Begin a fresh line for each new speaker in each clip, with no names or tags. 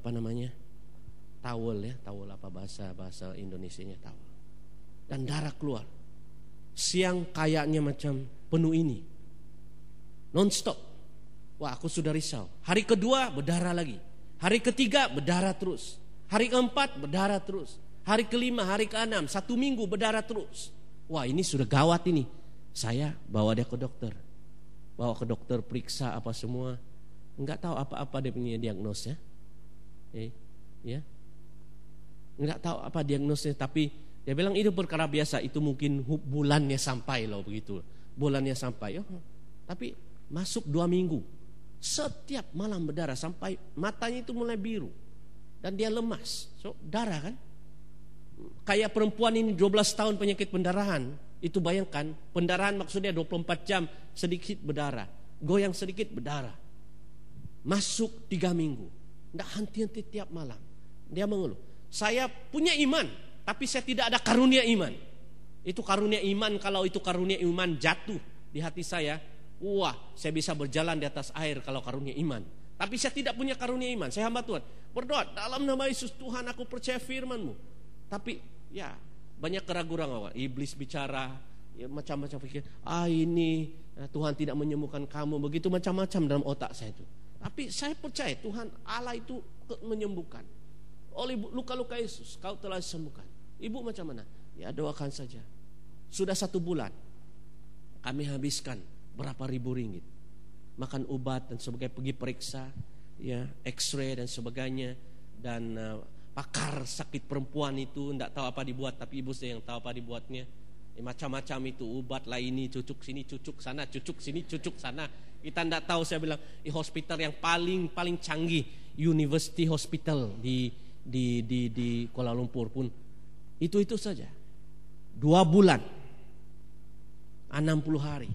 towel ya, towel apa bahasa Indonesianya towel. Dan darah keluar. Siang kayaknya macam penuh ini, non-stop. Wah, aku sudah risau. Hari kedua berdarah lagi. Hari ketiga berdarah terus. Hari keempat berdarah terus. Hari kelima, hari keenam, 1 minggu berdarah terus. Wah, ini sudah gawat ini. Saya bawa dia ke dokter. Bawa ke dokter, periksa apa semua. Enggak tahu apa-apa dia punya diagnosnya. Ya. Enggak tahu apa diagnosnya, tapi dia bilang itu perkara biasa, itu mungkin bulannya sampai loh begitu. Bulannya sampai. Tapi masuk 2 minggu. Setiap malam berdarah sampai matanya itu mulai biru. Dan dia lemas. So, darah kan? Kayak perempuan ini 12 tahun penyakit pendarahan. Itu bayangkan, pendarahan maksudnya 24 jam sedikit berdarah. Goyang sedikit berdarah. Masuk 3 minggu. Tidak henti-henti tiap malam. Dia mengeluh. Saya punya iman, tapi saya tidak ada karunia iman. Itu karunia iman, kalau itu karunia iman jatuh di hati saya, wah, saya bisa berjalan di atas air kalau karunia iman. Tapi saya tidak punya karunia iman. Saya hamba Tuhan, berdoa dalam nama Yesus, Tuhan aku percaya firman-Mu. Tapi ya banyak keraguan-keraguan. Iblis bicara, ya, macam-macam pikir, ini Tuhan tidak menyembuhkan kamu, begitu macam-macam dalam otak saya itu. Tapi saya percaya Tuhan Allah itu menyembuhkan. Oleh luka-luka Yesus kau telah disembuhkan. Ibu macam mana? Ya doakan saja. Sudah 1 bulan kami habiskan berapa ribu ringgit, makan obat dan sebagainya, pergi periksa, ya X-ray dan sebagainya. Dan pakar sakit perempuan itu tidak tahu apa dibuat, tapi ibu saya yang tahu apa dibuatnya. Macam-macam itu, obat lah ini, cucuk sini, cucuk sana, cucuk sini, cucuk sana. Kita tidak tahu. Saya bilang hospital yang paling canggih, University Hospital di Kuala Lumpur pun itu saja 2 bulan 60 hari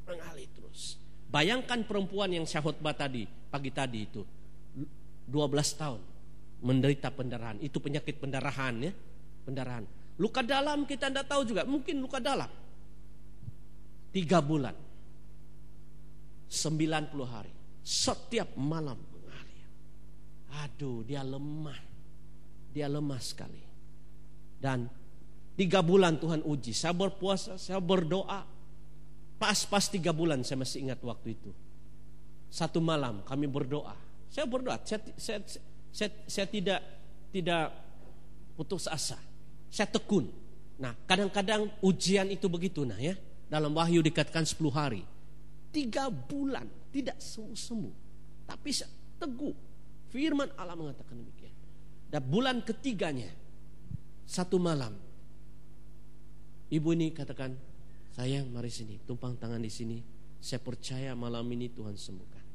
mengalir terus. Bayangkan perempuan yang saya khotbah tadi pagi tadi itu 12 tahun menderita pendarahan. Itu penyakit pendarahan ya, pendarahan. Luka dalam kita tidak tahu juga, mungkin luka dalam 3 bulan 90 hari setiap malam mengalir. Aduh, dia lemah sekali. Dan 3 bulan Tuhan uji. Saya berpuasa, saya berdoa. Pas 3 bulan saya masih ingat waktu itu. 1 malam kami berdoa. Saya berdoa. Saya tidak putus asa. Saya tekun. Nah, kadang-kadang ujian itu begitu ya. Dalam Wahyu dikatakan 10 hari. 3 bulan tidak sembuh. Tapi saya teguh. Firman Allah mengatakan demikian. Dan bulan ketiganya 1 malam ibu ini katakan, sayang mari sini, tumpang tangan di sini. Saya percaya malam ini Tuhan sembuhkan.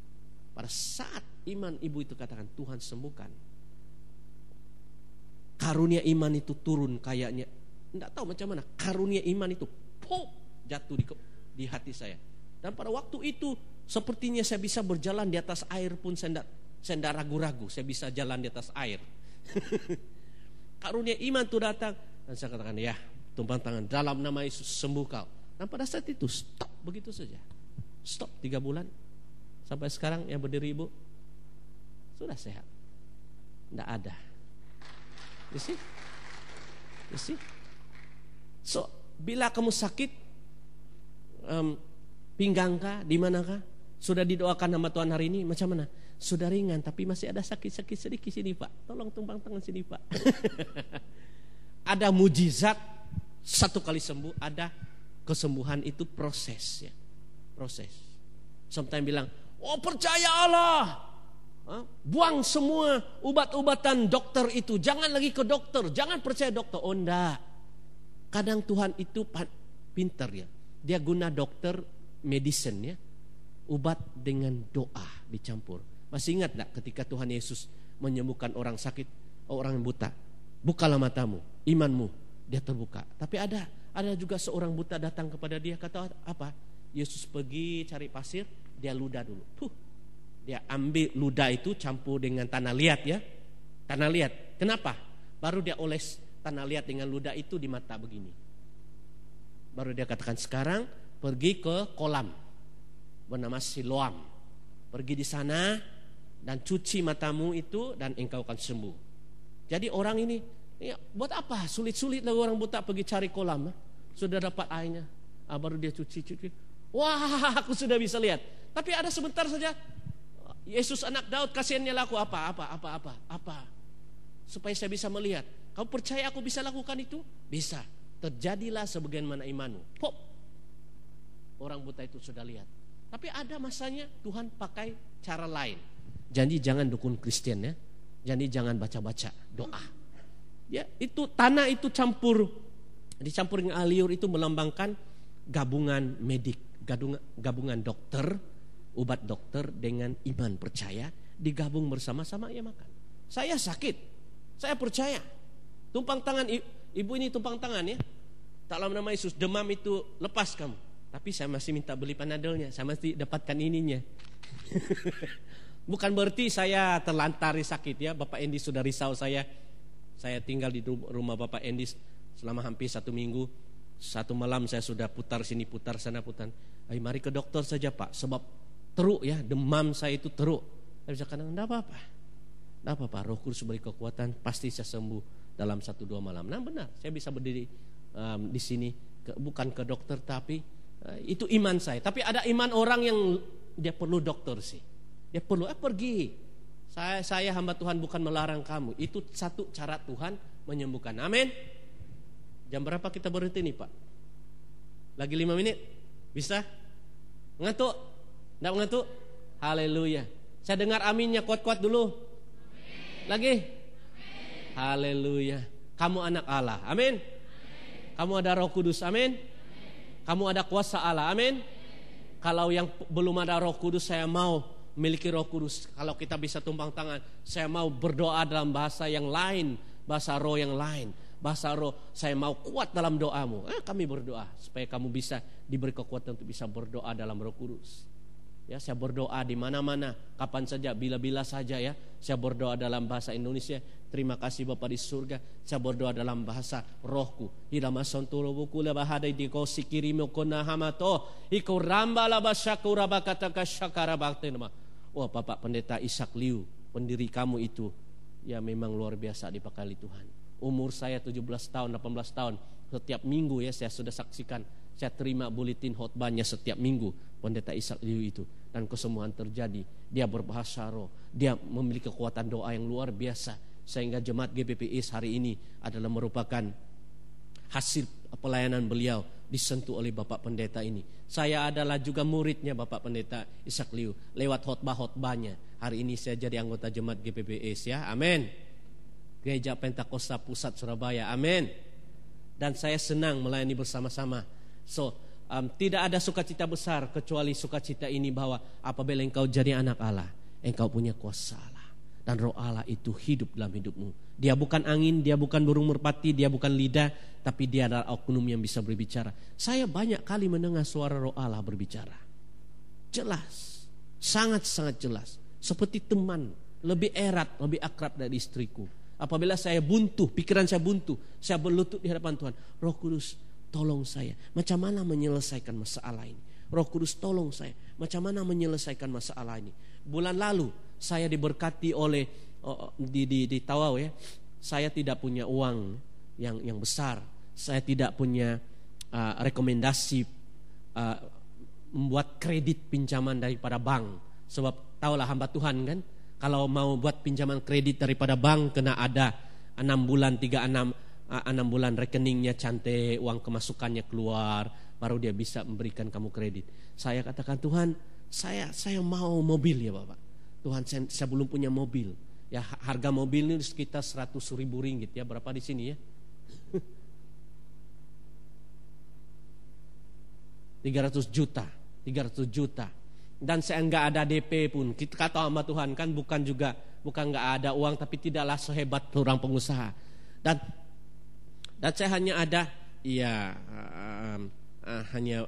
Pada saat iman ibu itu katakan Tuhan sembuhkan, karunia iman itu turun kayaknya, tidak tahu macam mana. Karunia iman itu jatuh di hati saya. Dan pada waktu itu sepertinya saya bisa berjalan di atas air pun saya tidak ragu-ragu. Saya bisa jalan di atas air. Karunia iman itu datang. Dan saya katakan, ya tumpang tangan, dalam nama Yesus sembuh kau. Dan pada saat itu stop begitu saja. Stop 3 bulan. Sampai sekarang yang berdiri ibu sudah sehat. Tidak ada. You see? So, bila kamu sakit, pinggang kah, di mana kah? Sudah didoakan sama Tuhan hari ini, macam mana? Sudah ringan, tapi masih ada sakit-sakit sedikit sini Pak. Tolong tumpang tangan sini Pak. Ada mujizat 1 kali sembuh, ada kesembuhan itu proses ya. Proses. Sometimes bilang, percaya Allah. Buang semua obat-obatan dokter itu. Jangan lagi ke dokter, jangan percaya dokter. Oh enggak. Kadang Tuhan itu pintar ya. Dia guna dokter medicine ya. Obat dengan doa dicampur. Masih ingat tak ketika Tuhan Yesus menyembuhkan orang sakit, orang yang buta? Bukalah matamu, imanmu, dia terbuka. Tapi ada juga seorang buta datang kepada dia, kata apa? Yesus pergi cari pasir, dia ludah dulu. Dia ambil ludah itu campur dengan tanah liat ya. Tanah liat. Kenapa? Baru dia oles tanah liat dengan ludah itu di mata begini. Baru dia katakan, sekarang pergi ke kolam bernama Siloam. Pergi di sana dan cuci matamu itu dan engkau akan sembuh. Jadi orang ini, ya, buat apa sulit-sulit lagi orang buta pergi cari kolam, sudah dapat airnya, baru dia cuci. Wah, aku sudah bisa lihat. Tapi ada sebentar saja, Yesus anak Daud, kasihannya aku apa? Supaya saya bisa melihat. Kau percaya aku bisa lakukan itu? Bisa. Terjadilah sebagaimana imanmu. Pop. Orang buta itu sudah lihat. Tapi ada masanya Tuhan pakai cara lain. Jadi jangan dukun Kristen ya. Jadi jangan baca-baca doa. Ya, itu tanah itu dicampur dengan aliur itu melambangkan gabungan medik, gabungan dokter, obat dokter dengan iman percaya digabung bersama-sama ya makan. Saya sakit, saya percaya. Tumpang tangan ibu ini tumpang tangan ya. Dalam nama Yesus demam itu lepas kamu. Tapi saya masih minta beli panadolnya, saya masih dapatkan ininya. Bukan berarti saya terlantari sakit ya. Bapak Endi sudah risau saya. Saya tinggal di rumah Bapak Endi selama hampir 1 minggu. 1 malam saya sudah putar sini, putar sana, putar. Mari ke dokter saja Pak, sebab teruk ya, demam saya itu teruk. Saya bisa katakan, enggak apa-apa, Roh Kudus beri kekuatan, pasti saya sembuh dalam 1-2 malam. Nah benar, saya bisa berdiri di sini, bukan ke dokter, tapi itu iman saya. Tapi ada iman orang yang dia perlu dokter sih. Dia perlu pergi. Saya hamba Tuhan bukan melarang kamu. Itu satu cara Tuhan menyembuhkan. Amin. Jam berapa kita berhenti nih Pak? Lagi 5 menit? Bisa? Ngantuk? Nggak ngantuk? Haleluya. Saya dengar aminnya kuat-kuat dulu. Amin. Lagi? Amin. Haleluya. Kamu anak Allah. Amin. Kamu ada Roh Kudus. Amin. Kamu ada kuasa Allah. Amin. Kalau yang belum ada Roh Kudus, saya mau memiliki Roh Kudus. Kalau kita bisa tumpang tangan, saya mau berdoa dalam bahasa yang lain, bahasa roh yang lain. Bahasa roh, saya mau kuat dalam doamu. Kami berdoa supaya kamu bisa diberi kekuatan untuk bisa berdoa dalam Roh Kudus. Ya, saya berdoa di mana-mana, kapan saja, bila-bila saja ya. Saya berdoa dalam bahasa Indonesia. Terima kasih Bapa di surga. Saya berdoa dalam bahasa rohku. Hirama sontoro buku lebahadai di kau sikirimo kona hamato. Iko ramba laba syakura bakataka syakara baktenma. Wah, Bapak Pendeta Ishak Liu, pendiri kamu itu, ya memang luar biasa dipakai Tuhan. Umur saya 17 tahun, 18 tahun, setiap minggu ya saya sudah saksikan, saya terima buletin khotbahnya setiap minggu, Pendeta Ishak Liu itu, dan kesembuhan terjadi. Dia berbahasa roh, dia memiliki kekuatan doa yang luar biasa, sehingga jemaat GBPIS hari ini adalah merupakan hasil pelayanan beliau disentuh oleh Bapak Pendeta ini. Saya adalah juga muridnya Bapak Pendeta Ishak Liu lewat khotbah-khotbahnya. Hari ini saya jadi anggota jemaat GBPIS ya. Amin. Gereja Pentakosta Pusat Surabaya. Amin. Dan saya senang melayani bersama-sama. Tidak ada sukacita besar kecuali sukacita ini bahwa apabila engkau jadi anak Allah, engkau punya kuasa Allah. Dan Roh Allah itu hidup dalam hidupmu. Dia bukan angin, dia bukan burung merpati, dia bukan lidah, tapi dia adalah oknum yang bisa berbicara. Saya banyak kali mendengar suara Roh Allah berbicara. Jelas, sangat-sangat jelas. Seperti teman, lebih erat, lebih akrab dari istriku. Apabila saya buntu, pikiran saya buntu, saya berlutut di hadapan Tuhan. Roh Kudus, tolong saya. Macam mana menyelesaikan masalah ini? Roh Kudus, tolong saya. Macam mana menyelesaikan masalah ini? Bulan lalu saya diberkati oleh di Tawau ya. Saya tidak punya uang yang besar. Saya tidak punya rekomendasi membuat kredit pinjaman daripada bank. Sebab tahulah hamba Tuhan kan, kalau mau buat pinjaman kredit daripada bank kena ada 6 bulan 6 bulan rekeningnya cantik, uang kemasukannya keluar, baru dia bisa memberikan kamu kredit. Saya katakan, Tuhan, saya mau mobil ya Bapak. Tuhan, saya belum punya mobil. Ya, harga mobil ini sekitar 100.000 ringgit ya. Berapa di sini ya? 300 juta. Dan saya enggak ada DP pun. Kita kata sama Tuhan kan bukan enggak ada uang, tapi tidaklah sehebat orang pengusaha. Dan saya hanya ada hanya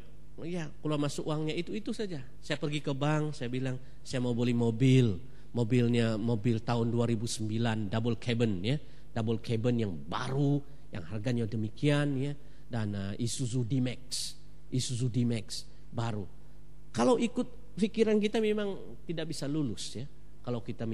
keluar masuk uangnya itu saja. Saya pergi ke bank, saya bilang saya mau beli mobil. Mobilnya mobil tahun 2009 double cabin ya. Double cabin yang baru, yang harganya demikian ya, dan Isuzu D-Max baru. Kalau ikut pikiran kita memang tidak bisa lulus ya. kalau kita